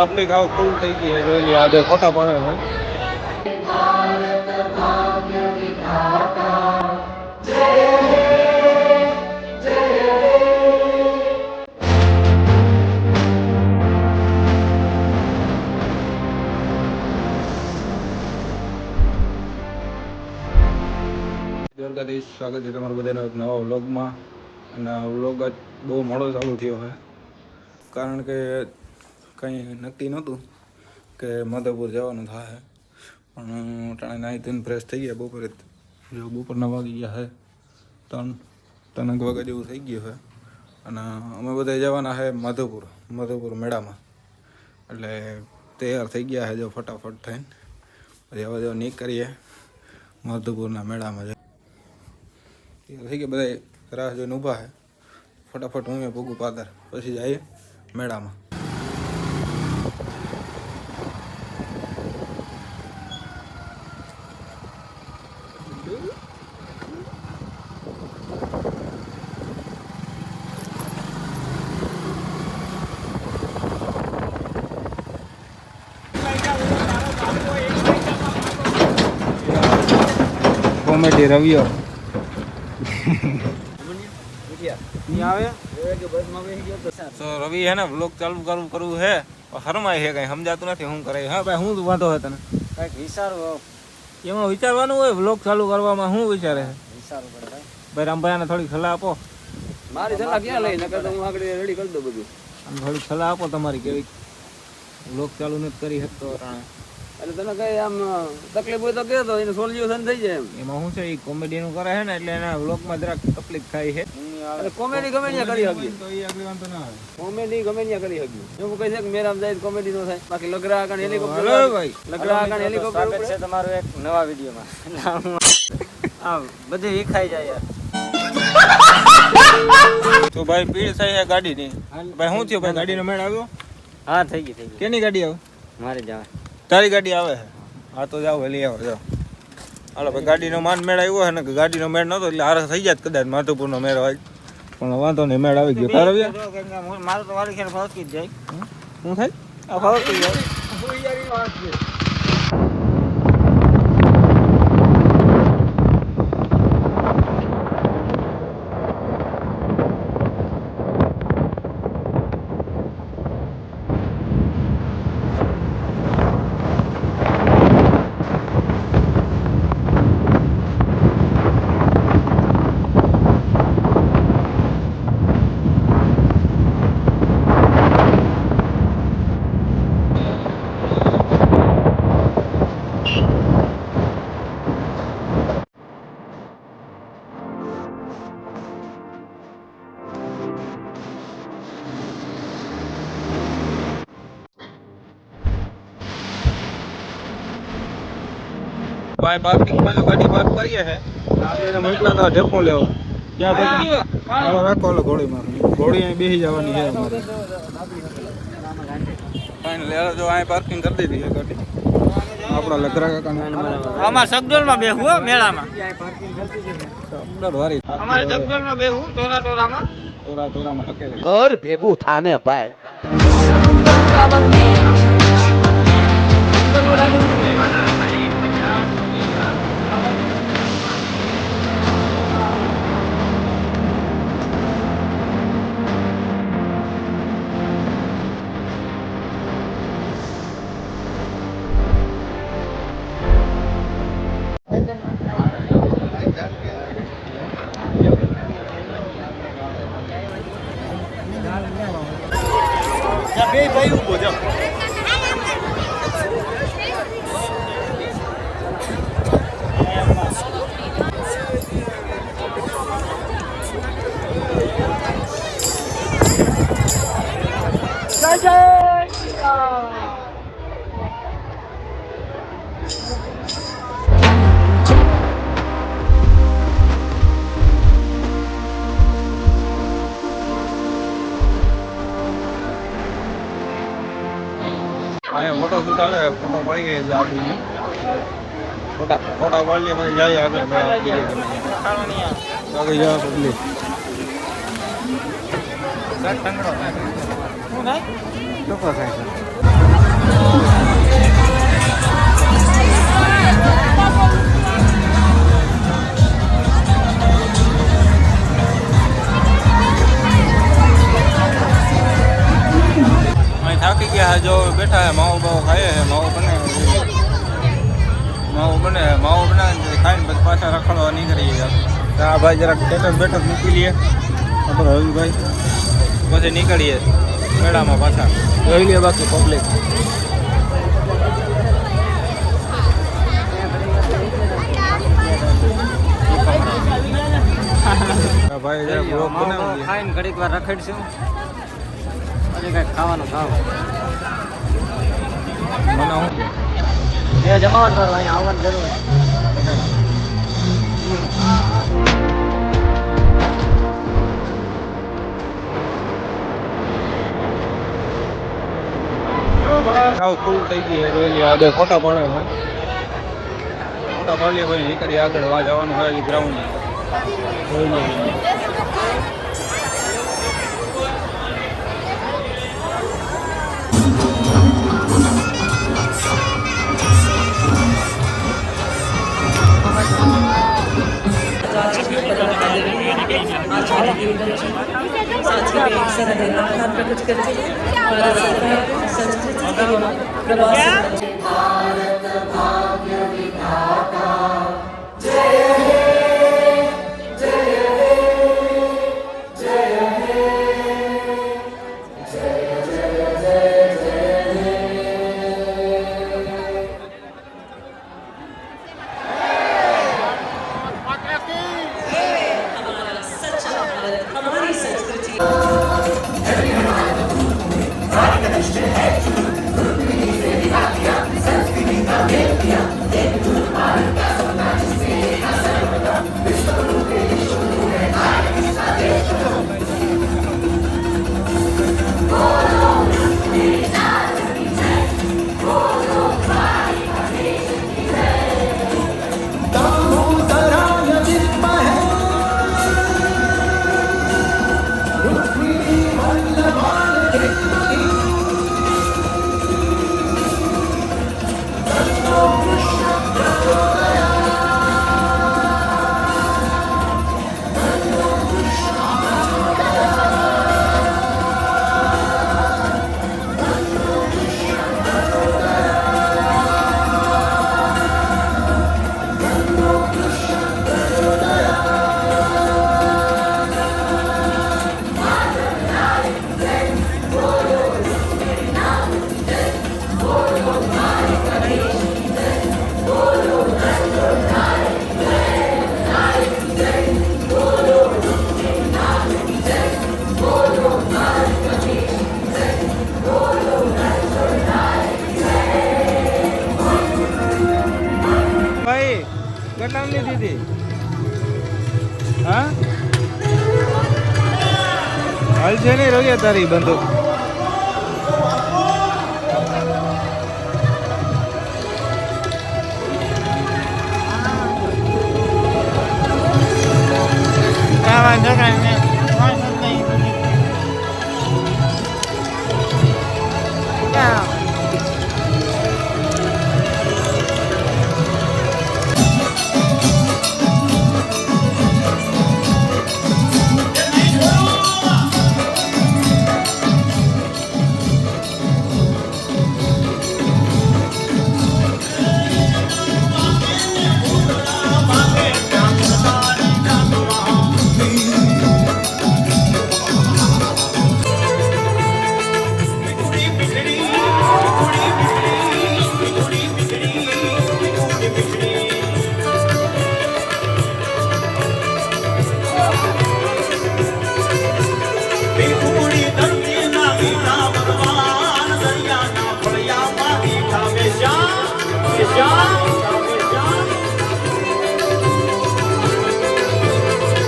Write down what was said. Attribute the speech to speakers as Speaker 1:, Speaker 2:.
Speaker 1: public આવ ફૂલ થઈ ગઈ છે જોઈ આજે ફોટા પડે છે સ્વાગત છે તમારું બધાનો એક નવા વ્લોગમાં અને વ્લોગ જ બહુ મોડો ચાલુ થયો છે કારણ કે કંઈ નક્કી નહોતું કે માધવપુર જવાનું થાય પણ ટાણે નાહી ધોઈને ફ્રેશ થઈ ગયા બપોરે જો બપોરના વાગી ગયા છે ત્રણ વાગ્યા જેવું થઈ ગયું છે અને અમે બધા જવાના છે માધવપુર મેળામાં એટલે તૈયાર થઈ ગયા છે જો ફટાફટ થઈને પછી હવે જો નીકળીએ માધવપુરના મેળામાં થઈ ગયા બધા રાહ જોઈને ઊભા છે ફટાફટ હું ભૂગું પાદર પછી જઈએ મેળામાં કોમેડી રવિયો તો રવિ હે ને વ્લોગ ચાલુ કરવું હે હરમાય છે કઈ સમજાતું નથી શું કરે હા ભાઈ શું વાંધો હોય તને
Speaker 2: કઈક વિચારવું
Speaker 1: એમાં વિચારવાનું હોય વ્લોગ ચાલુ કરવામાં શું વિચારે છે
Speaker 2: વિચારવું પડે
Speaker 1: ભાઈ રામભાઈને થોડીક સલાહ આપો
Speaker 2: મારી સલાહ ક્યાં લઈ નકર તો હું આગળ રેડી કરી દઉં બધું
Speaker 1: આમ થોડીક સલાહ આપો તમારી કેવી વ્લોગ ચાલુ નથી કરી શકતો
Speaker 2: એટલે તને કઈ આમ તકલીફ હોય તો કે તો એનું સોલ્યુશન થઈ જાય
Speaker 1: એમાં શું છે એ કોમેડી નું કરે છે ને એટલે એના વ્લોગમાં જરાક તકલીફ થાય છે
Speaker 2: એટલે કોમેડી ગમે ત્યાં કરી શકીએ
Speaker 1: તો એ આગળ વાંધો ના આવે
Speaker 2: કોમેડી ગમે ત્યાં કરી શકીએ એવું કહી છે કે મેરામ જાય કોમેડી નો થાય બાકી લગરા આગળ હેલિકોપ્ટર
Speaker 1: ભાઈ
Speaker 2: લગરા આગળ હેલિકોપ્ટર છે તમારું એક નવા વિડીયોમાં આ બધી વિખાઈ જાય યાર
Speaker 1: તો ભાઈ ભીડ થઈ છે ગાડીની ભાઈ શું થયું ભાઈ ગાડીનો મેળ આવ્યો
Speaker 2: હા થઈ ગઈ
Speaker 1: કેની ગાડી આવે
Speaker 2: મારે જવા
Speaker 1: તારી ગાડી આવે છે હા તો જાઓ લઈ આવો જાઓ હાલો ભાઈ ગાડીનો માન મેળ આવ્યો છે ને ગાડીનો મેળ નતો એટલે આરસ થઈ જાય કદાચ માધવપુરનો મેળ હોય પણ વાંધો નહીં મેળ આવી ગયો તારો
Speaker 2: મારું તો વાળી ખેર ફાવતી જ જાય
Speaker 1: શું થાય
Speaker 2: આ ફાવતી જાય
Speaker 1: ભાઈ પાર્કિંગમાં તો ગાડી પાર્ક કરીએ છે આપણે મોકલા તો ઢેપો લેવો ક્યાં પછી હવે રાખો લો ઘોડીમાં ઘોડી અહીં બેસી જવાની છે અમારે ફાઇનલ જો અહીં પાર્કિંગ કરી દીધી છે ગાડી આપણા લગરા કાકાને
Speaker 2: અમાર સગડોલમાં બેહું હો મેળામાં
Speaker 1: સગડોલ વારી
Speaker 2: અમારે સગડોલમાં બેહું ટોરામાં
Speaker 1: હકેલે
Speaker 3: ઘર ભેગું થાને ભાઈ
Speaker 2: બે ભાઈ ઉભો જાવ જય
Speaker 1: ફોટો શૂટ આવે ફોટો પડી ગઈ છે આપણી ફોટા પાડીએ પછી જઈએ આગળ આગળ જવા પગલી
Speaker 2: શું થાય
Speaker 1: ચોખ્ખો થાય છે અહીં થાકી ગયા જો બેઠા હે માવો બાવો ખાઈએ હે માવો બને માવો બનાવીને ખાઈને પછી પાછા રખડવા નીકળી ગયા આ ભાઈ જરાક બેઠક મૂકી લઈએ આપણે રવિભાઈ પછી નીકળીએ મેળામાં પાછા જોઈ લઈએ બાકી પબ્લિક ભાઈ જરાક બ્લોગ બનાવી
Speaker 2: ખાઈને ઘડીક વાર રખડશું પછી કંઈક ખાવાનું ખાવ
Speaker 1: બનાવું
Speaker 2: એ જમાવટ કરો અહીંયા આવવાની જરૂર
Speaker 1: સાવ ફૂલ થઈ ગઈ રોયલી આ બે ફોટા પડે ફોટા પાડીએ ભાઈ નીકળી આગળ વા જવાનું હોય ગ્રાઉન્ડ
Speaker 4: प्रकट करते हैं भारत सरकार संस्कृति एवं प्रवासन हमारी संस्कृति
Speaker 1: કેટલાની દીધી હા હાલ છે નહીં રોયા તારી બંદૂક